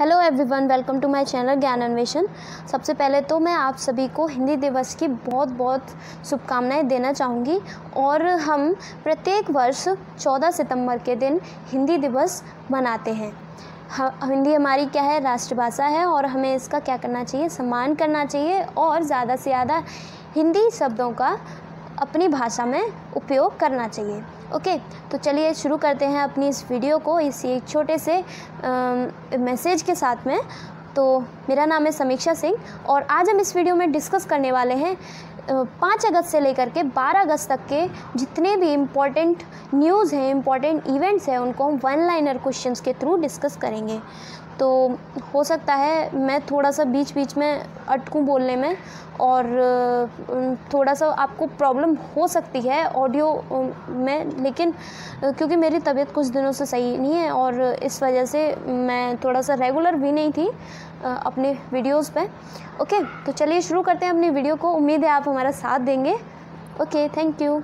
Hello everyone, welcome to my channel Gyan Anveshan. सबसे पहले तो मैं आप सभी को हिंदी दिवस की बहुत बहुत शुभकामनाएं देना चाहूँगी। और हम प्रत्येक वर्ष 14 सितंबर के दिन हिंदी दिवस मनाते हैं। हिंदी हमारी क्या है, राष्ट्रभाषा है और हमें इसका क्या करना चाहिए, सम्मान करना चाहिए और ज़्यादा से ज़्यादा हिंदी शब्दों का अपनी भाषा में उपयोग करना चाहिए। ओके, तो चलिए शुरू करते हैं अपनी इस वीडियो को इस एक छोटे से मैसेज के साथ में। तो मेरा नाम है समीक्षा सिंह और आज हम इस वीडियो में डिस्कस करने वाले हैं 5 अगस्त से लेकर के 12 अगस्त तक के जितने भी इम्पॉर्टेंट न्यूज़ हैं, इम्पॉर्टेंट इवेंट्स हैं, उनको हम वन लाइनर क्वेश्चंस के थ्रू डिस्कस करेंगे। तो हो सकता है मैं थोड़ा सा बीच बीच में अटकूँ बोलने में और थोड़ा सा आपको प्रॉब्लम हो सकती है ऑडियो में, लेकिन क्योंकि मेरी तबीयत कुछ दिनों से सही नहीं है और इस वजह से मैं थोड़ा सा रेगुलर भी नहीं थी अपने वीडियोस पे। ओके, तो चलिए शुरू करते हैं अपनी वीडियो को। उम्मीद है आप हमारा साथ देंगे। Okay, thank you.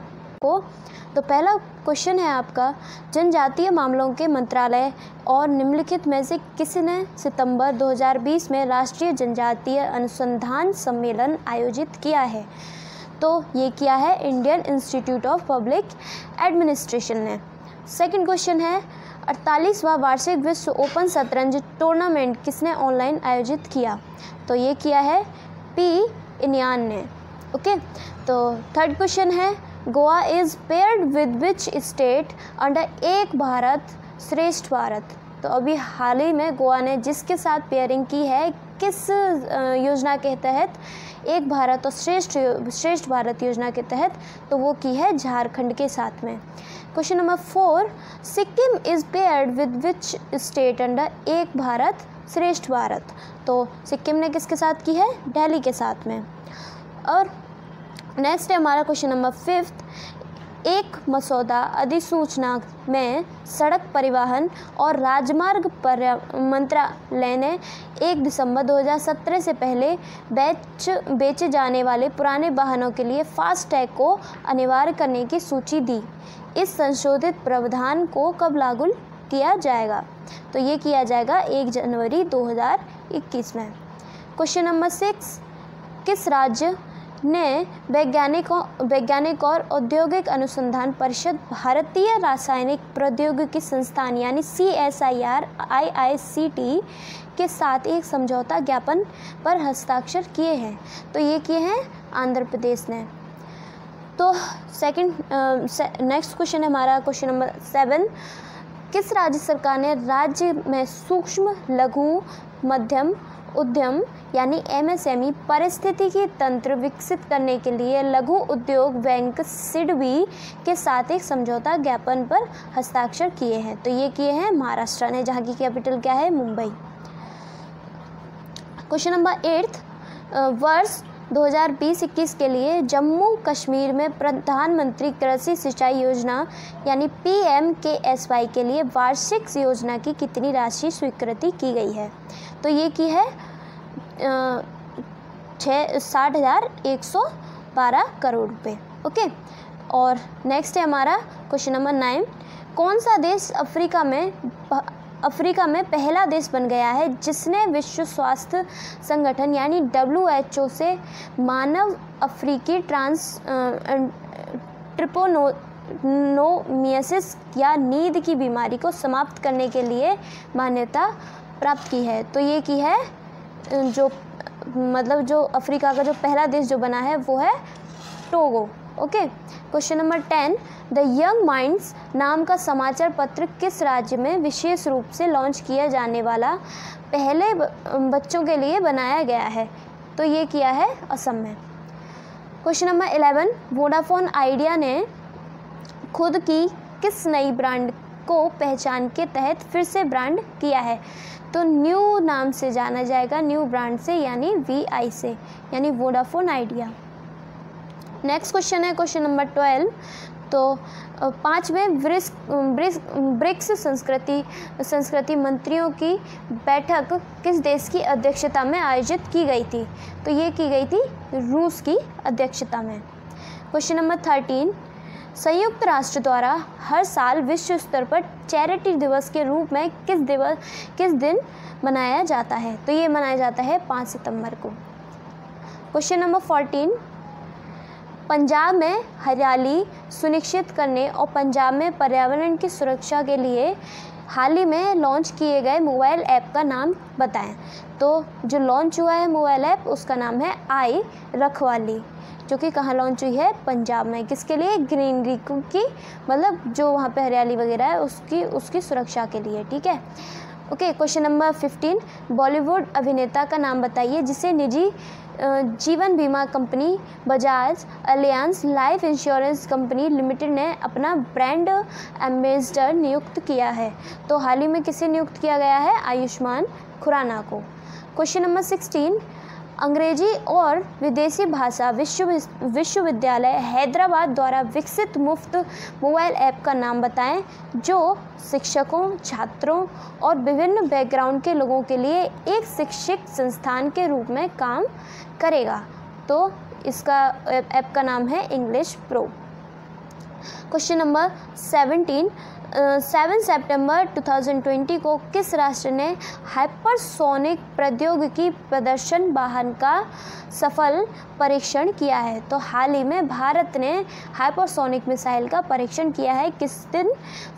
तो पहला क्वेश्चन है आपका, जनजातीय मामलों के मंत्रालय और निम्नलिखित में से किसने सितंबर 2020 में राष्ट्रीय जनजातीय अनुसंधान सम्मेलन आयोजित किया है? तो ये किया है Indian institute of public administration ने। सेकंड क्वेश्चन है, 48वां वार्षिक विश्व ओपन शतरंज टूर्नामेंट किसने ऑनलाइन आयोजित किया? तो ये किया है पी इनियान ने। ओके, तो थर्ड क्वेश्चन है, Goa is paired with which state under एक भारत श्रेष्ठ भारत? तो अभी हाल ही में गोवा ने जिसके साथ पेयरिंग की है, किस योजना के तहत, एक भारत और श्रेष्ठ भारत योजना के तहत, तो वो की है झारखंड के साथ में। Question number 4, Sikkim is paired with which state under एक भारत श्रेष्ठ भारत? तो सिक्किम ने किसके साथ की है? दिल्ली के साथ में। और नेक्स्ट है हमारा क्वेश्चन नंबर 5, एक मसौदा अधिसूचना में सड़क परिवहन और राजमार्ग मंत्रालय ने 1 दिसंबर 2017 से पहले बेचे जाने वाले पुराने वाहनों के लिए फास्टैग को अनिवार्य करने की सूची दी। इस संशोधित प्रावधान को कब लागू किया जाएगा? तो ये किया जाएगा 1 जनवरी 2021 में। क्वेश्चन नंबर 6, किस राज्य ने वैज्ञानिक और औद्योगिक अनुसंधान परिषद भारतीय रासायनिक प्रौद्योगिकी संस्थान यानी CSIR IICT के साथ एक समझौता ज्ञापन पर हस्ताक्षर किए हैं? तो ये किए हैं आंध्र प्रदेश ने। तो नेक्स्ट क्वेश्चन है हमारा क्वेश्चन नंबर 7, किस राज्य सरकार ने राज्य में सूक्ष्म लघु मध्यम उद्यम यानी MSME पारिस्थितिकी तंत्र विकसित करने के लिए लघु उद्योग बैंक सिडबी के साथ एक समझौता ज्ञापन पर हस्ताक्षर किए हैं? तो ये किए हैं महाराष्ट्र ने, जहाँ की कैपिटल क्या है? मुंबई। क्वेश्चन नंबर 8, वर्ष 2020-21 के लिए जम्मू कश्मीर में प्रधानमंत्री कृषि सिंचाई योजना यानी PMKSY के लिए वार्षिक योजना की कितनी राशि स्वीकृति की गई है? तो ये की है 60,112 करोड़ रुपए। ओके, और नेक्स्ट है हमारा क्वेश्चन नंबर 9, कौन सा देश अफ्रीका में पहला देश बन गया है जिसने विश्व स्वास्थ्य संगठन यानी WHO से मानव अफ्रीकी ट्रिपोनोमियासिस या नींद की बीमारी को समाप्त करने के लिए मान्यता प्राप्त की है? तो ये की है जो अफ्रीका का जो पहला देश जो बना है वो है Togo. Okay, question number 10, the young minds नाम का समाचार पत्र किस राज्य में विशेष रूप से लॉन्च किया जाने वाला पहले बच्चों के लिए बनाया गया है? तो ये किया है असम में। क्वेश्चन नंबर 11, वोडाफोन आइडिया ने खुद की किस नई ब्रांड को पहचान के तहत फिर से ब्रांड किया है? तो न्यू नाम से जाना जाएगा, न्यू ब्रांड से यानी VI से, यानी वोडाफोन आइडिया। नेक्स्ट क्वेश्चन है क्वेश्चन नंबर 12, तो 5वें ब्रिक्स संस्कृति मंत्रियों की बैठक किस देश की अध्यक्षता में आयोजित की गई थी? तो ये की गई थी रूस की अध्यक्षता में। क्वेश्चन नंबर 13, संयुक्त राष्ट्र द्वारा हर साल विश्व स्तर पर चैरिटी दिवस के रूप में किस दिन मनाया जाता है? तो ये मनाया जाता है 5 सितंबर को। क्वेश्चन नंबर 14, पंजाब में हरियाली सुनिश्चित करने और पंजाब में पर्यावरण की सुरक्षा के लिए हाल ही में लॉन्च किए गए मोबाइल ऐप का नाम बताएं। तो जो लॉन्च हुआ है मोबाइल ऐप, उसका नाम है आई रखवाली, जो कि कहाँ लॉन्च हुई है? पंजाब में। किसके लिए? ग्रीनरी की, मतलब जो वहाँ पे हरियाली वगैरह है उसकी सुरक्षा के लिए। ठीक है, ओके। क्वेश्चन नंबर 15, बॉलीवुड अभिनेता का नाम बताइए जिसे निजी जीवन बीमा company Bajaj Allianz life insurance company limited ने अपना ब्रांड एम्बेसडर नियुक्त किया है। तो हाल ही में किसे नियुक्त किया गया है? आयुष्मान खुराना को। क्वेश्चन नंबर 16, अंग्रेजी और विदेशी भाषा विश्वविद्यालय हैदराबाद द्वारा विकसित मुफ्त मोबाइल ऐप का नाम बताएं जो शिक्षकों, छात्रों और विभिन्न बैकग्राउंड के लोगों के लिए एक शैक्षिक संस्थान के रूप में काम करेगा। तो इसका ऐप का नाम है इंग्लिश प्रो। क्वेश्चन नंबर 17, 7 सितंबर 2020 को किस राष्ट्र ने हाइपरसोनिक प्रौद्योगिकी प्रदर्शन वाहन का सफल परीक्षण किया है? तो हाल ही में भारत ने हाइपरसोनिक मिसाइल का परीक्षण किया है। किस दिन?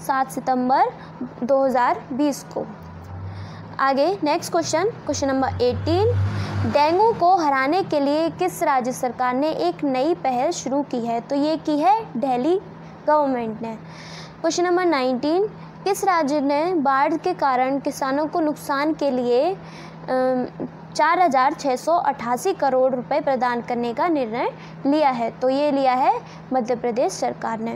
7 सितंबर 2020 को। आगे नेक्स्ट क्वेश्चन नंबर 18, डेंगू को हराने के लिए किस राज्य सरकार ने एक नई पहल शुरू की है? तो ये की है दिल्ली गवर्नमेंट ने। क्वेश्चन नंबर 19, किस राज्य ने बाढ़ के कारण किसानों को नुकसान के लिए 4,688 करोड़ रुपए प्रदान करने का निर्णय लिया है? तो ये लिया है मध्य प्रदेश सरकार ने।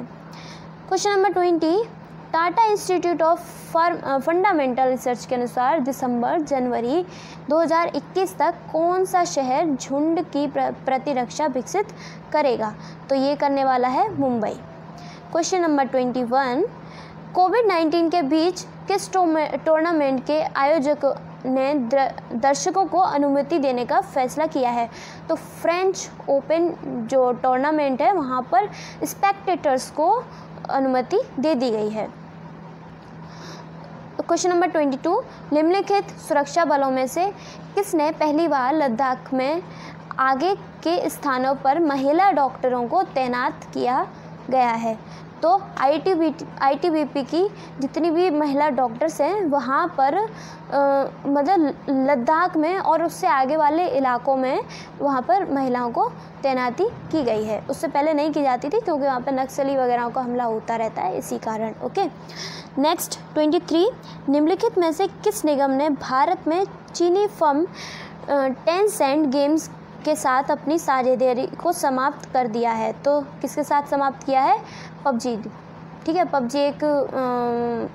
Question number 20, Tata institute of fundamental research के अनुसार दिसंबर-जनवरी 2021 तक कौन सा शहर झुंड की प्रतिरक्षा विकसित करेगा? तो ये करने वाला है मुंबई। क्वेश्चन नंबर 21, कोविड-19 के बीच किस टूर्नामेंट के आयोजक ने दर्शकों को अनुमति देने का फैसला किया है? तो फ्रेंच ओपन जो टूर्नामेंट है वहाँ पर स्पेक्टेटर्स को अनुमति दे दी गई है। क्वेश्चन नंबर 22, निम्नलिखित सुरक्षा बलों में से किसने पहली बार लद्दाख में आगे के स्थानों पर महिला डॉक्टरों को तैनात किया गया है? तो आईटीबीपी की जितनी भी महिला डॉक्टर्स हैं वहाँ पर मतलब लद्दाख में और उससे आगे वाले इलाकों में वहाँ पर महिलाओं को तैनाती की गई है। उससे पहले नहीं की जाती थी क्योंकि वहाँ पर नक्सली वगैरह का हमला होता रहता है, इसी कारण। ओके, नेक्स्ट 23, निम्नलिखित में से किस निगम ने भारत में चीनी फर्म टेंसेंट गेम्स के साथ अपनी साझेदारी को समाप्त कर दिया है? तो किसके साथ समाप्त किया है? पबजी। ठीक है, पबजी एक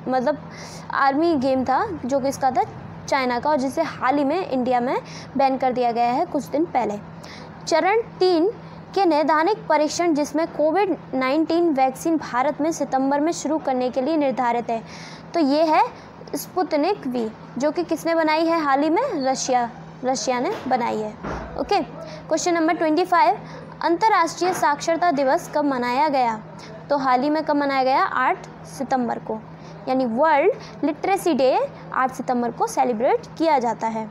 मतलब आर्मी गेम था जो कि इसका था चाइना का, और जिसे हाल ही में इंडिया में बैन कर दिया गया है कुछ दिन पहले। चरण 3 के नैदानिक परीक्षण जिसमें कोविड-19 वैक्सीन भारत में सितंबर में शुरू करने के लिए निर्धारित है। तो ये है स्पुतनिक वी, जो कि किसने बनाई है हाल ही में? रशिया ने बनाई है। ओके, क्वेश्चन नंबर 25, अंतर्राष्ट्रीय साक्षरता दिवस कब मनाया गया? तो हाल ही में कब मनाया गया? 8 सितंबर को, यानी वर्ल्ड लिटरेसी डे 8 सितंबर को सेलिब्रेट किया जाता है।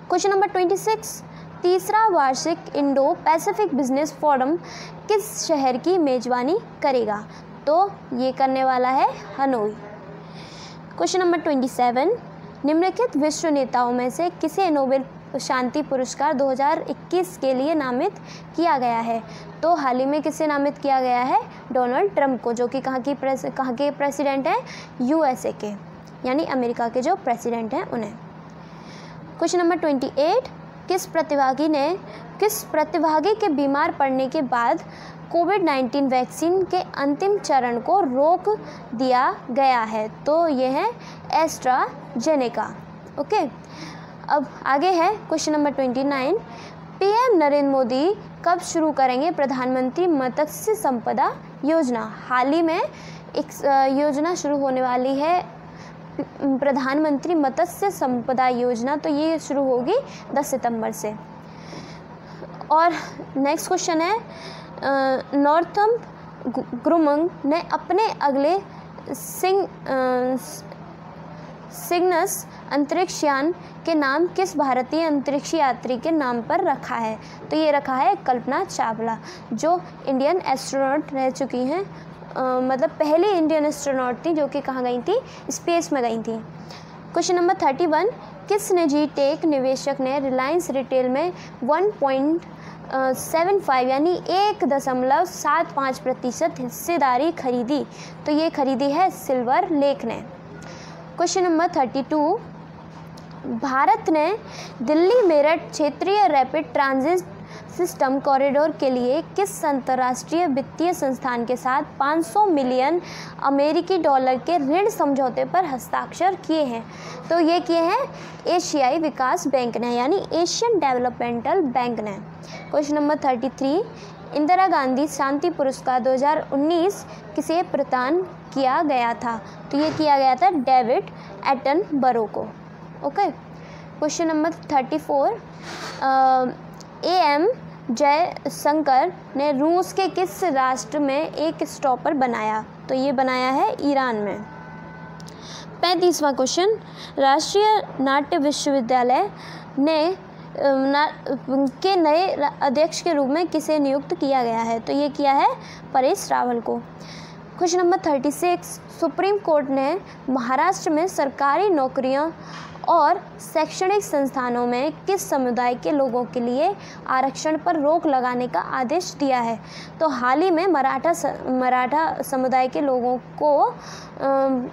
क्वेश्चन नंबर 26, तीसरा वार्षिक इंडो पैसिफिक बिजनेस फोरम किस शहर की मेजबानी करेगा? तो ये करने वाला है हनोई। क्वेश्चन नंबर 27, निम्नलिखित विश्व नेताओं में से किसे नोबेल शांति पुरस्कार 2021 के लिए नामित किया गया है? तो हाल ही में किसे नामित किया गया है? डोनाल्ड ट्रंप को, जो कि कहाँ के प्रेसिडेंट हैं? यूएसए के, यानी अमेरिका के जो प्रेसिडेंट हैं उन्हें। क्वेश्चन नंबर 28, किस प्रतिभागी के बीमार पड़ने के बाद कोविड-19 वैक्सीन के अंतिम चरण को रोक दिया गया है? तो ये है एस्ट्राजेनेका। ओके, अब आगे है question number 29, PM Narendra Modi कब शुरू करेंगे प्रधानमंत्री मत्स्य संपदा योजना? हाल ही में एक योजना शुरू होने वाली है प्रधानमंत्री मत्स्य संपदा योजना, तो ये शुरू होगी 10 सितंबर से। और नेक्स्ट क्वेश्चन है, नॉर्थम ग्रुमंग ने अपने अगले सिग्नस अंतरिक्षयान के नाम किस भारतीय अंतरिक्ष यात्री के नाम पर रखा है? तो ये रखा है कल्पना चावला, जो इंडियन एस्ट्रोनॉट रह चुकी हैं, मतलब पहली इंडियन एस्ट्रोनॉट थी जो कि कहाँ गई थी? स्पेस में गई थी। क्वेश्चन नंबर 31, किस निजी टेक निवेशक ने रिलायंस रिटेल में 1.75 यानी 1.75% हिस्सेदारी खरीदी? तो ये खरीदी है सिल्वर लेक ने। क्वेश्चन नंबर 32, भारत ने दिल्ली मेरठ क्षेत्रीय रैपिड ट्रांजिट सिस्टम कॉरिडोर के लिए किस अंतर्राष्ट्रीय वित्तीय संस्थान के साथ 500 मिलियन अमेरिकी डॉलर के ऋण समझौते पर हस्ताक्षर किए हैं? तो ये किए हैं एशियाई विकास बैंक ने, यानी एशियन डेवलपमेंटल बैंक ने। क्वेश्चन नंबर 33, इंदिरा गांधी शांति पुरस्कार 2019 किसे प्रदान किया गया था? तो ये किया गया था डेविड एटनबरो को। Okay. Question number 34, AM Jaishankar ने रूस के किस राष्ट्र में एक स्टॉपर बनाया? तो ये बनाया है ईरान में। 35वां क्वेश्चन, राष्ट्रीय नाट्य विश्वविद्यालय ने के नए अध्यक्ष के रूप में किसे नियुक्त किया गया है? तो ये किया है परेश रावल को। क्वेश्चन नंबर 36, सुप्रीम कोर्ट ने महाराष्ट्र में सरकारी नौकरियों और शैक्षणिक संस्थानों में किस समुदाय के लोगों के लिए आरक्षण पर रोक लगाने का आदेश दिया है? तो हाल ही में मराठा समुदाय के लोगों को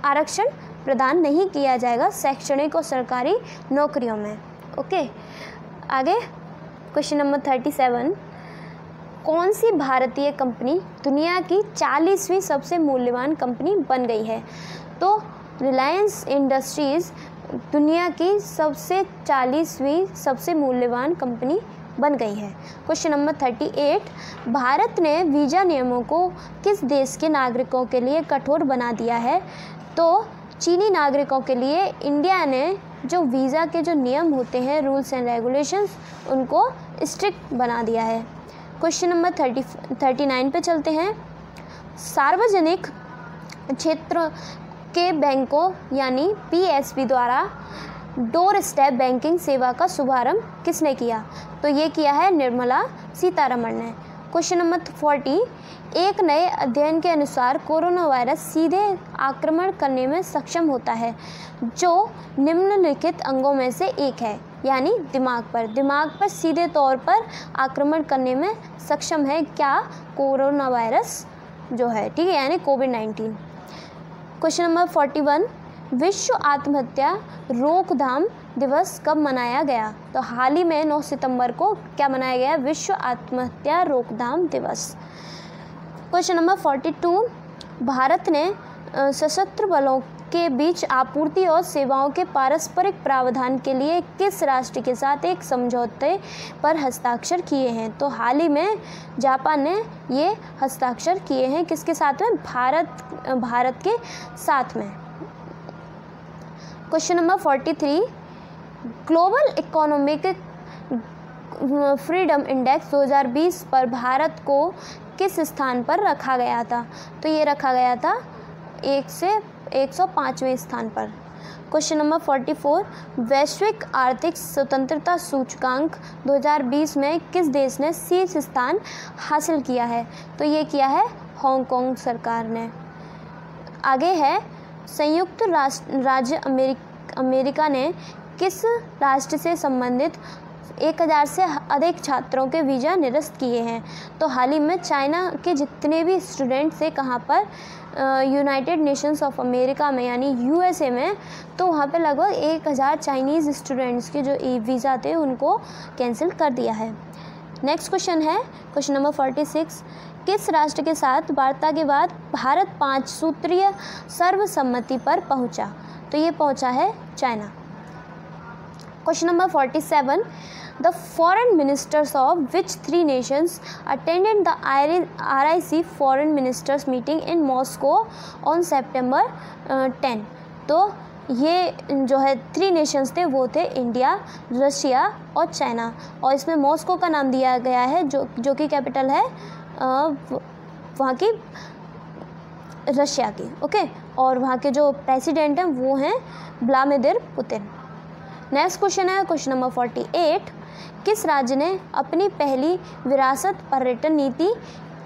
आरक्षण प्रदान नहीं किया जाएगा शैक्षणिक और सरकारी नौकरियों में। ओके, आगे क्वेश्चन नंबर 37, कौन सी भारतीय कंपनी दुनिया की 40वीं सबसे मूल्यवान कंपनी बन गई है? तो रिलायंस इंडस्ट्रीज़ दुनिया की सबसे 40वीं सबसे मूल्यवान कंपनी बन गई है। क्वेश्चन नंबर 38, भारत ने वीज़ा नियमों को किस देश के नागरिकों के लिए कठोर बना दिया है? तो चीनी नागरिकों के लिए इंडिया ने जो वीज़ा के जो नियम होते हैं, रूल्स एंड रेगुलेशंस, उनको स्ट्रिक्ट बना दिया है। क्वेश्चन नंबर 39 पे चलते हैं। सार्वजनिक क्षेत्र के बैंकों यानी PSB द्वारा डोर स्टेप बैंकिंग सेवा का शुभारंभ किसने किया? तो ये किया है निर्मला सीतारमण ने। क्वेश्चन नंबर 40, एक नए अध्ययन के अनुसार कोरोना वायरस सीधे आक्रमण करने में सक्षम होता है जो निम्नलिखित अंगों में से एक है, यानी दिमाग पर सीधे तौर पर आक्रमण करने में सक्षम है क्या? कोरोना वायरस जो है, ठीक है, यानी कोविड-19। क्वेश्चन नंबर 41, विश्व आत्महत्या रोकथाम दिवस कब मनाया गया? तो हाल ही में 9 सितंबर को क्या मनाया गया? विश्व आत्महत्या रोकथाम दिवस। क्वेश्चन नंबर 42, भारत ने सशस्त्र बलों के बीच आपूर्ति और सेवाओं के पारस्परिक प्रावधान के लिए किस राष्ट्र के साथ एक समझौते पर हस्ताक्षर किए हैं? तो हाल ही में जापान ने ये हस्ताक्षर किए हैं, किसके साथ में? भारत के साथ में। Question number 43, global economic freedom index 2020 पर भारत को किस स्थान पर रखा गया था? तो ये रखा गया था 1 से 105वें स्थान पर। क्वेश्चन नंबर 44, वैश्विक आर्थिक स्वतंत्रता सूचकांक 2020 में किस देश ने शीर्ष स्थान हासिल किया है? तो ये किया है हांगकांग सरकार ने। आगे है, संयुक्त राज्य अमेरिका ने किस राष्ट्र से संबंधित 1000 से अधिक छात्रों के वीज़ा निरस्त किए हैं? तो हाल ही में चाइना के जितने भी स्टूडेंट थे, कहाँ पर? यूनाइटेड नेशंस ऑफ अमेरिका में, यानी USA में, तो वहाँ पे लगभग 1000 चाइनीज़ स्टूडेंट्स के जो वीज़ा थे उनको कैंसिल कर दिया है। नेक्स्ट क्वेश्चन है क्वेश्चन नंबर 46, किस राष्ट्र के साथ वार्ता के बाद भारत 5 सूत्रीय सर्वसम्मति पर पहुंचा? तो ये पहुंचा है China. Question number 47, the foreign ministers of which 3 Nations attended the RIC foreign ministers meeting in Moscow on September 10? तो ये जो है 3 नेशंस थे, वो थे इंडिया, रशिया और चाइना, और इसमें मॉस्को का नाम दिया गया है जो कि कैपिटल है वहाँ की रशिया की, ओके। और वहाँ के जो प्रेसिडेंट हैं वो हैं व्लादिमीर पुतिन। नेक्स्ट क्वेश्चन है क्वेश्चन नंबर 48, किस राज्य ने अपनी पहली विरासत पर्यटन नीति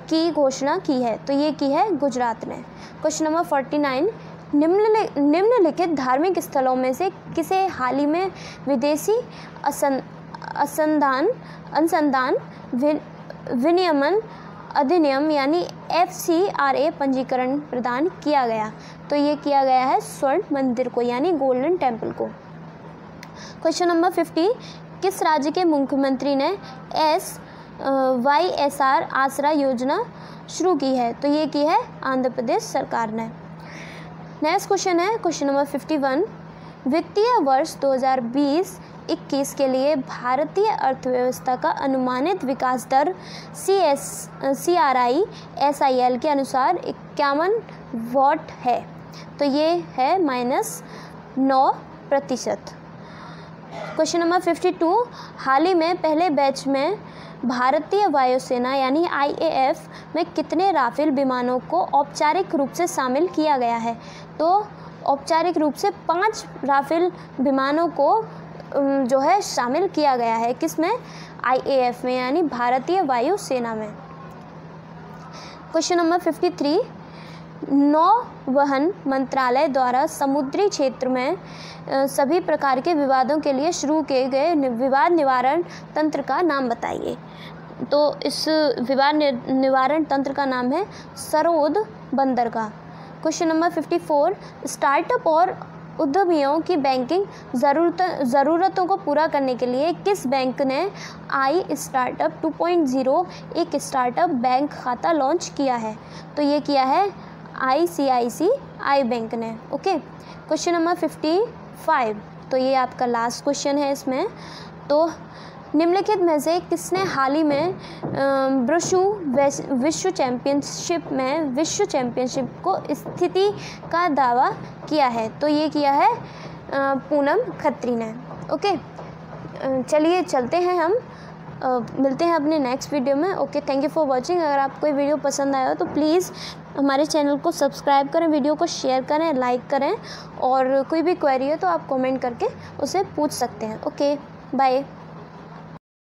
की घोषणा की है? तो ये की है गुजरात ने। क्वेश्चन नंबर 49, निम्नलिखित धार्मिक स्थलों में से किसे हाल ही में विदेशी अनुसंधान विनियमन अधिनियम यानी FCRA पंजीकरण प्रदान किया गया? तो ये किया गया है स्वर्ण मंदिर को यानी गोल्डन टेम्पल को। क्वेश्चन नंबर 50, किस राज्य के मुख्यमंत्री ने SYSR आसरा योजना शुरू की है? तो ये की है आंध्र प्रदेश सरकार ने। नेक्स्ट क्वेश्चन है क्वेश्चन नंबर 51, वित्तीय वर्ष 2020-21 के लिए भारतीय अर्थव्यवस्था का अनुमानित विकास दर CRI SIL के अनुसार 51% है। तो ये है -9%। क्वेश्चन नंबर 52, हाल ही में पहले बैच में भारतीय वायुसेना यानी IAF में कितने राफेल विमानों को औपचारिक रूप से शामिल किया गया है? तो औपचारिक रूप से 5 राफेल विमानों को जो है शामिल किया गया है। किसमें? IAF में यानी भारतीय वायुसेना में। क्वेश्चन नंबर 53, नौवहन मंत्रालय द्वारा समुद्री क्षेत्र में सभी प्रकार के विवादों के लिए शुरू किए गए विवाद निवारण तंत्र का नाम बताइए। तो इस विवाद निवारण तंत्र का नाम है सरोद बंदरगाह। क्वेश्चन नंबर 54, स्टार्टअप और उद्यमियों की बैंकिंग ज़रूरतों को पूरा करने के लिए किस बैंक ने आई स्टार्टअप 2.0 एक स्टार्टअप बैंक खाता लॉन्च किया है? तो ये किया है ICICI बैंक ने, ओके। क्वेश्चन नंबर 55, तो ये आपका लास्ट क्वेश्चन है इसमें। तो निम्नलिखित में से किसने हाल ही में विश्व चैंपियनशिप को स्थिति का दावा किया है? तो ये किया है पूनम खत्री ने, ओके। चलिए चलते हैं हम, मिलते हैं अपने नेक्स्ट वीडियो में, okay. Thank you for watching. अगर आपको ये वीडियो पसंद आया हो तो प्लीज़ हमारे चैनल को सब्सक्राइब करें, वीडियो को शेयर करें, लाइक करें, और कोई भी क्वेरी है तो आप कमेंट करके उसे पूछ सकते हैं, ओके। बाय।